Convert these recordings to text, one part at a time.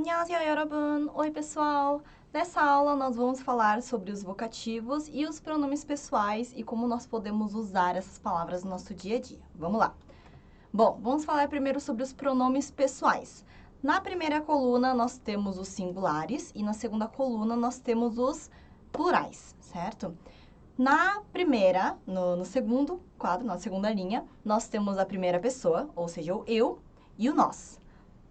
안녕하세요, 여러분! Oi, pessoal! Nessa aula, nós vamos falar sobre os vocativos e os pronomes pessoais e como nós podemos usar essas palavras no nosso dia a dia. Vamos lá! Bom, vamos falar primeiro sobre os pronomes pessoais. Na primeira coluna, nós temos os singulares e na segunda coluna, nós temos os plurais, certo? Na primeira, no segundo quadro, na segunda linha, nós temos a primeira pessoa, ou seja, o eu e o nós.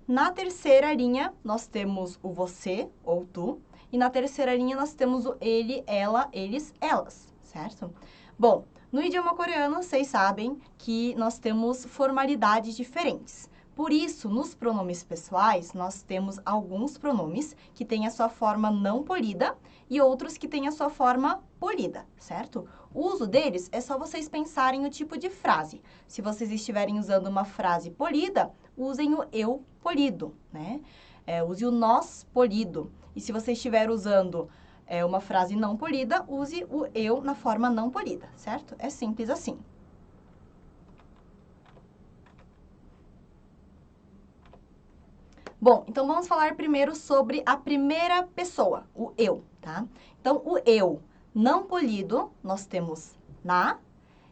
Na terceira linha, nós temos o você ou tu. E na terceira linha, nós temos o ele, ela, eles, elas, certo? Bom, no idioma coreano, vocês sabem que nós temos formalidades diferentes. Por isso, nos pronomes pessoais, nós temos alguns pronomes que têm a sua forma não polida e outros que têm a sua forma polida, certo? O uso deles é só vocês pensarem no tipo de frase. Se vocês estiverem usando uma frase polida, usem o eu polido, né? Use o nós polido. E se você estiver usando uma frase não polida, use o eu na forma não polida, certo? É simples assim. Bom, então vamos falar primeiro sobre a primeira pessoa, o eu, tá? Então, o eu não polido, nós temos na,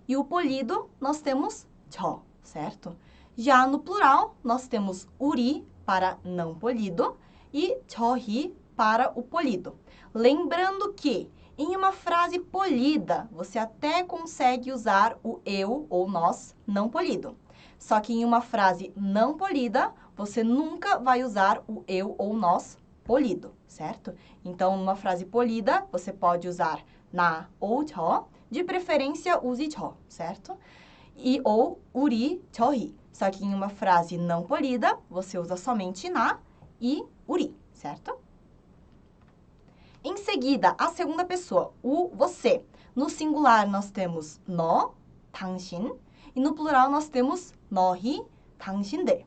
e o polido, nós temos 저, certo? Já no plural, nós temos 우리 para não polido e 저희 para o polido. Lembrando que em uma frase polida, você até consegue usar o eu ou nós não polido. Só que em uma frase não polida, você nunca vai usar o eu ou nós polido, certo? Então, numa frase polida, você pode usar na ou 저, de preferência use 저, certo? E ou 우리, 저희. Só que em uma frase não polida, você usa somente na e 우리, certo? Em seguida, a segunda pessoa, o você. No singular, nós temos 너, 당신. E no plural, nós temos 너희, 당신들.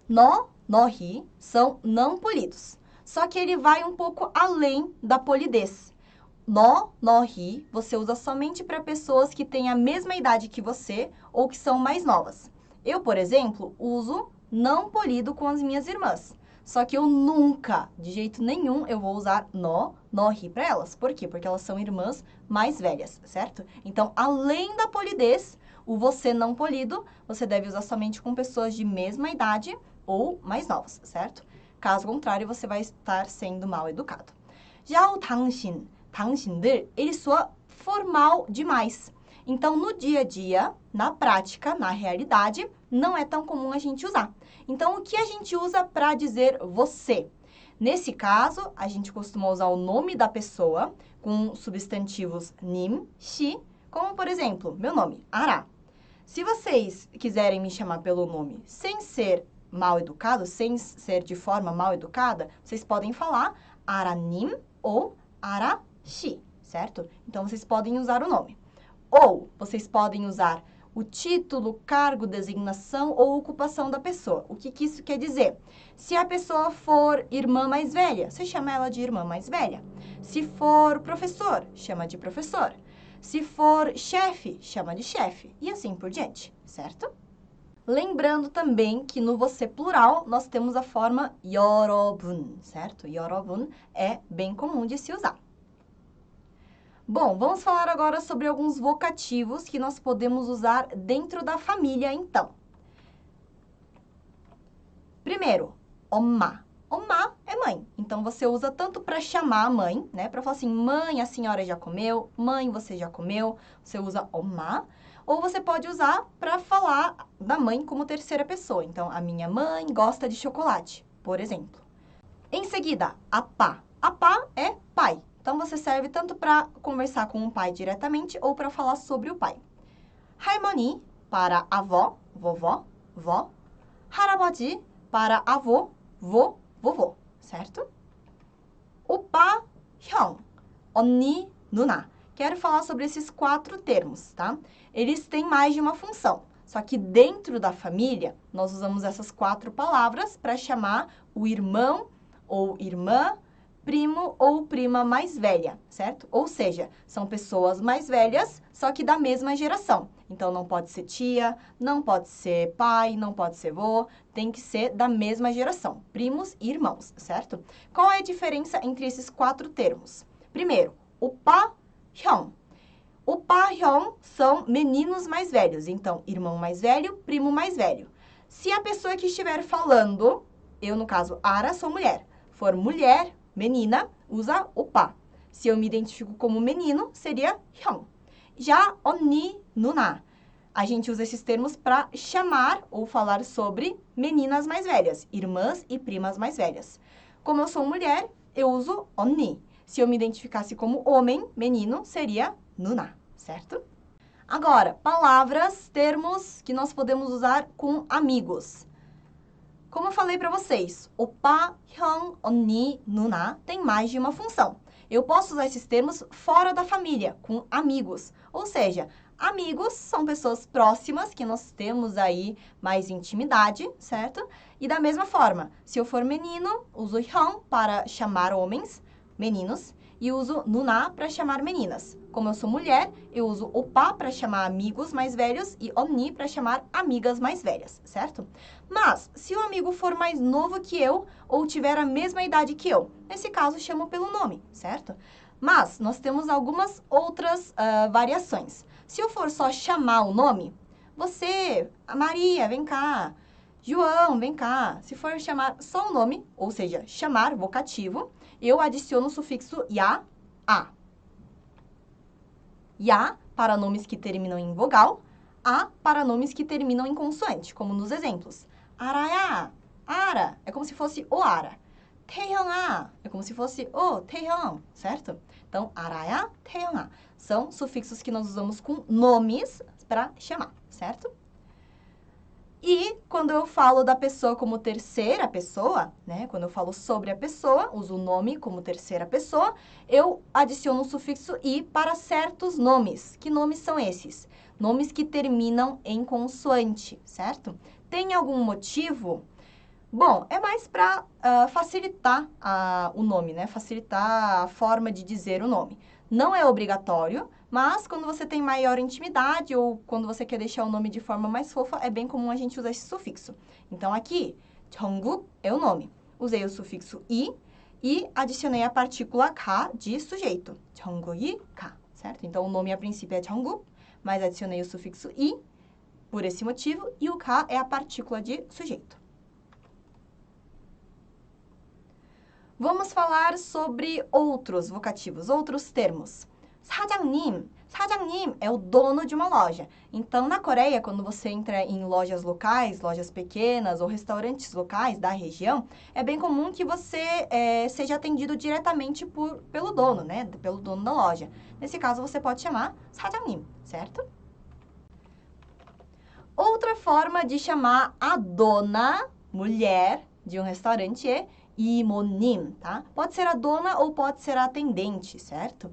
너, 너희 são não polidos. Só que ele vai um pouco além da polidez. 너, 너희, você usa somente para pessoas que têm a mesma idade que você ou que são mais novas. Eu, por exemplo, uso não polido com as minhas irmãs. Só que eu nunca, de jeito nenhum, eu vou usar 너, 너희 para elas. Por quê? Porque elas são irmãs mais velhas, certo? Então, além da polidez, o você não polido, você deve usar somente com pessoas de mesma idade ou mais novas, certo? Caso contrário, você vai estar sendo mal educado. Já o 당신, 당신들, ele soa formal demais. Então, no dia a dia, na prática, na realidade, não é tão comum a gente usar. Então, o que a gente usa para dizer você? Nesse caso, a gente costuma usar o nome da pessoa com substantivos 님, 시, como, por exemplo, meu nome, Ara. Se vocês quiserem me chamar pelo nome sem ser mal educado, sem ser de forma mal educada, vocês podem falar Aranim ou Arashi, certo? Então, vocês podem usar o nome. Ou vocês podem usar o título, cargo, designação ou ocupação da pessoa. O que isso quer dizer? Se a pessoa for irmã mais velha, você chama ela de irmã mais velha. Se for professor, chama de professor. Se for chefe, chama de chefe. E assim por diante, certo? Lembrando também que no você plural, nós temos a forma 여러분, certo? 여러분 é bem comum de se usar. Bom, vamos falar agora sobre alguns vocativos que nós podemos usar dentro da família, então. Primeiro, 엄마. 엄마 é mãe. Então, você usa tanto para chamar a mãe, né? Para falar assim, mãe, a senhora já comeu. Mãe, você já comeu. Você usa 엄마. Ou você pode usar para falar da mãe como terceira pessoa. Então, a minha mãe gosta de chocolate, por exemplo. Em seguida, 아빠. 아빠 é pai. Então, você serve tanto para conversar com o pai diretamente ou para falar sobre o pai. 할머니 para avó, vovó, vó. 할아버지 para avô, vô, vovô, certo? 오빠, 형, 언니, 누나. Quero falar sobre esses 4 termos, tá? Eles têm mais de uma função. Só que dentro da família, nós usamos essas 4 palavras para chamar o irmão ou irmã, primo ou prima mais velha, certo? Ou seja, são pessoas mais velhas, só que da mesma geração. Então, não pode ser tia, não pode ser pai, não pode ser vô, tem que ser da mesma geração, primos e irmãos, certo? Qual é a diferença entre esses 4 termos? Primeiro, opa, 형. Opa, 형 são meninos mais velhos, então, irmão mais velho, primo mais velho. Se a pessoa que estiver falando, eu, no caso, Ara, sou mulher, for mulher, menina, usa opa. Se eu me identifico como menino, seria 형. Já 언니, 누나. A gente usa esses termos para chamar ou falar sobre meninas mais velhas, irmãs e primas mais velhas. Como eu sou mulher, eu uso 언니. Se eu me identificasse como homem, menino, seria 누나, certo? Agora, palavras, termos que nós podemos usar com amigos. Como eu falei para vocês, opa, 형, 언니, 누나 tem mais de uma função. Eu posso usar esses termos fora da família, com amigos. Ou seja, amigos são pessoas próximas que nós temos aí mais intimidade, certo? E da mesma forma, se eu for menino, uso 형 para chamar homens, meninos, e uso 누나 para chamar meninas. Como eu sou mulher, eu uso opa para chamar amigos mais velhos e 언니 para chamar amigas mais velhas, certo? Mas, se o amigo for mais novo que eu ou tiver a mesma idade que eu, nesse caso chamo pelo nome, certo? Mas, nós temos algumas outras variações. Se eu for só chamar o nome, você, Maria, vem cá, João, vem cá. Se for chamar só o nome, ou seja, chamar, vocativo, eu adiciono o sufixo ya, a. Ya para nomes que terminam em vogal, a para nomes que terminam em consoante, como nos exemplos. Araya, Ara, é como se fosse o Ara. 태형아, é como se fosse o 태형, certo? Então, Araya, 태형아, são sufixos que nós usamos com nomes para chamar, certo? E quando eu falo da pessoa como terceira pessoa, né? Quando eu falo sobre a pessoa, uso o nome como terceira pessoa, eu adiciono o sufixo i para certos nomes. Que nomes são esses? Nomes que terminam em consoante, certo? Tem algum motivo? Bom, é mais para facilitar o nome, né? Facilitar a forma de dizer o nome. Não é obrigatório, mas quando você tem maior intimidade ou quando você quer deixar o nome de forma mais fofa, é bem comum a gente usar esse sufixo. Então, aqui, 정국 é o nome. Usei o sufixo i e adicionei a partícula ka de sujeito. 정국이 가, certo? Então, o nome a princípio é 정국, mas adicionei o sufixo i por esse motivo e o ka é a partícula de sujeito. Vamos falar sobre outros vocativos, outros termos. 사장님. 사장님 é o dono de uma loja. Então, na Coreia, quando você entra em lojas locais, lojas pequenas ou restaurantes locais da região, é bem comum que você seja atendido diretamente pelo dono, né? Pelo dono da loja. Nesse caso, você pode chamar 사장님, certo? Outra forma de chamar a dona, mulher, de um restaurante é 이모님, tá? Pode ser a dona ou pode ser a atendente, certo?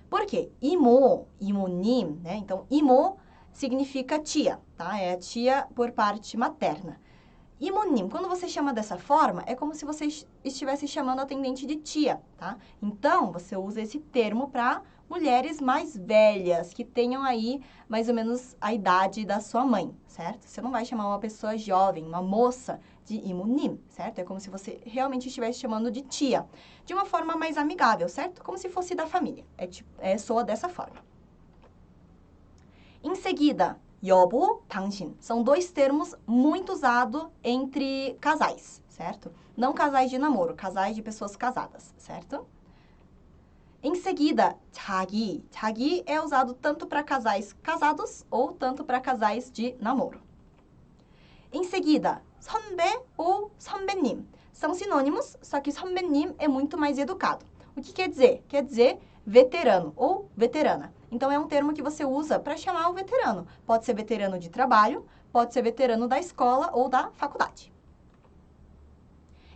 Por quê? 이모, 이모님, né? Então, 이모 significa tia, tá? É a tia por parte materna. 이모님, quando você chama dessa forma, é como se você estivesse chamando a atendente de tia, tá? Então, você usa esse termo para mulheres mais velhas, que tenham aí mais ou menos a idade da sua mãe, certo? Você não vai chamar uma pessoa jovem, uma moça, de 이모님, certo? É como se você realmente estivesse chamando de tia, de uma forma mais amigável, certo? Como se fosse da família. Soa dessa forma. Em seguida, 여보, 당신. São dois termos muito usados entre casais, certo? Não casais de namoro, casais de pessoas casadas, certo? Em seguida, 자기. 자기 é usado tanto para casais casados ou tanto para casais de namoro. Em seguida, 선배 ou 선배님. São sinônimos, só que 선배님 é muito mais educado. O que quer dizer? Quer dizer veterano ou veterana. Então, é um termo que você usa para chamar o veterano. Pode ser veterano de trabalho, pode ser veterano da escola ou da faculdade.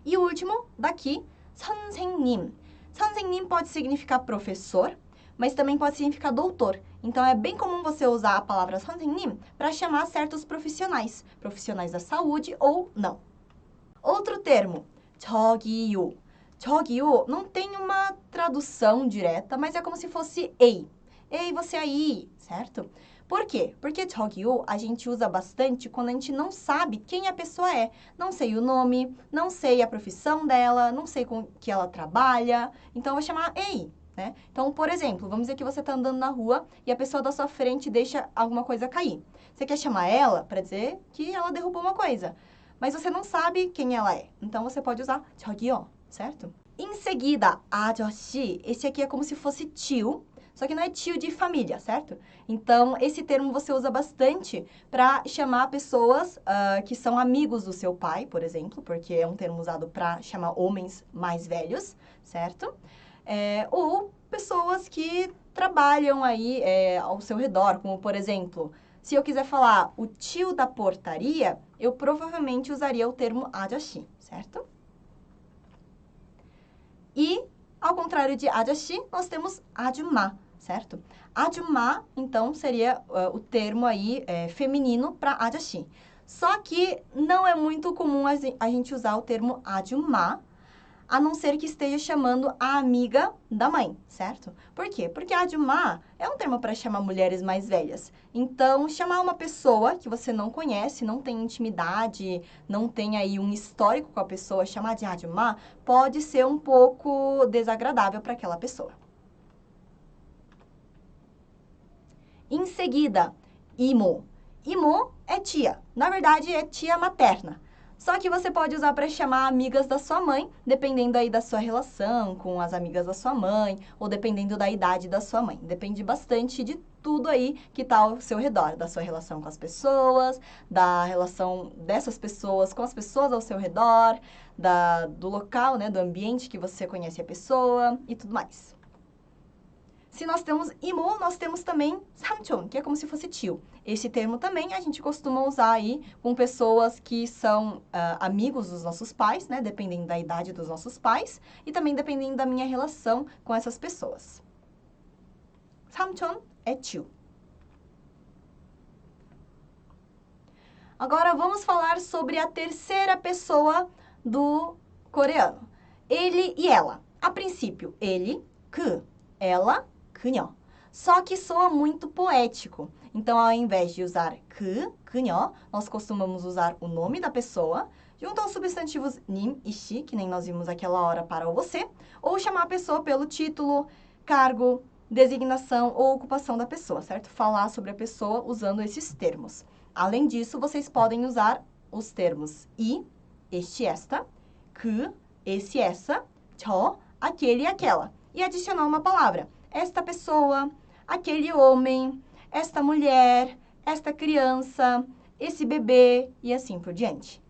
E o último, daqui, 선생님. 선생님 pode significar professor, mas também pode significar doutor. Então, é bem comum você usar a palavra 선생님 para chamar certos profissionais, profissionais da saúde ou não. Outro termo, 저기요. 저기요 não tem uma tradução direta, mas é como se fosse ei. Ei, você aí, certo? Por quê? Porque 저기요 a gente usa bastante quando a gente não sabe quem a pessoa é. Não sei o nome, não sei a profissão dela, não sei com que ela trabalha. Então, eu vou chamar ei, né? Então, por exemplo, vamos dizer que você está andando na rua e a pessoa da sua frente deixa alguma coisa cair. Você quer chamar ela para dizer que ela derrubou uma coisa, mas você não sabe quem ela é. Então, você pode usar 저기요, certo? Em seguida, 아저씨, esse aqui é como se fosse tio, só que não é tio de família, certo? Então, esse termo você usa bastante para chamar pessoas que são amigos do seu pai, por exemplo, porque é um termo usado para chamar homens mais velhos, certo? Ou pessoas que trabalham aí ao seu redor, como, por exemplo, se eu quiser falar o tio da portaria, eu provavelmente usaria o termo 아저씨, certo? E, ao contrário de 아저씨, nós temos 아줌마, certo? 아줌마, então, seria o termo aí feminino para 아저씨. Só que não é muito comum a gente usar o termo 아줌마, a não ser que esteja chamando a amiga da mãe, certo? Por quê? Porque 아줌마 é um termo para chamar mulheres mais velhas. Então, chamar uma pessoa que você não conhece, não tem intimidade, não tem aí um histórico com a pessoa, chamar de 아줌마, pode ser um pouco desagradável para aquela pessoa. Em seguida, 이모. 이모 é tia. Na verdade, é tia materna. Só que você pode usar para chamar amigas da sua mãe, dependendo aí da sua relação com as amigas da sua mãe, ou dependendo da idade da sua mãe. Depende bastante de tudo aí que está ao seu redor, da sua relação com as pessoas, da relação dessas pessoas com as pessoas ao seu redor, do local, né, do ambiente que você conhece a pessoa e tudo mais. Se nós temos 이모, nós temos também 삼촌, que é como se fosse tio. Esse termo também a gente costuma usar aí com pessoas que são amigos dos nossos pais, né? Dependendo da idade dos nossos pais e também dependendo da minha relação com essas pessoas. 삼촌 é tio. Agora vamos falar sobre a terceira pessoa do coreano. Ele e ela. A princípio, ele, 그, ela, 그녀. Só que soa muito poético. Então, ao invés de usar 그녀, nós costumamos usar o nome da pessoa, junto aos substantivos 님 e 시, que nem nós vimos aquela hora para o você, ou chamar a pessoa pelo título, cargo, designação ou ocupação da pessoa, certo? Falar sobre a pessoa usando esses termos. Além disso, vocês podem usar os termos e, este, esta, 그, esse, essa, 저, aquele e aquela. E adicionar uma palavra. Esta pessoa, aquele homem, esta mulher, esta criança, esse bebê e assim por diante.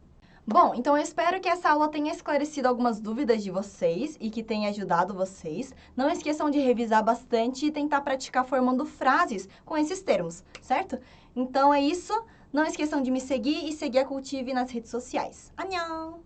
Bom, então eu espero que essa aula tenha esclarecido algumas dúvidas de vocês e que tenha ajudado vocês. Não esqueçam de revisar bastante e tentar praticar formando frases com esses termos, certo? Então é isso. Não esqueçam de me seguir e seguir a Cultive nas redes sociais. 안녕!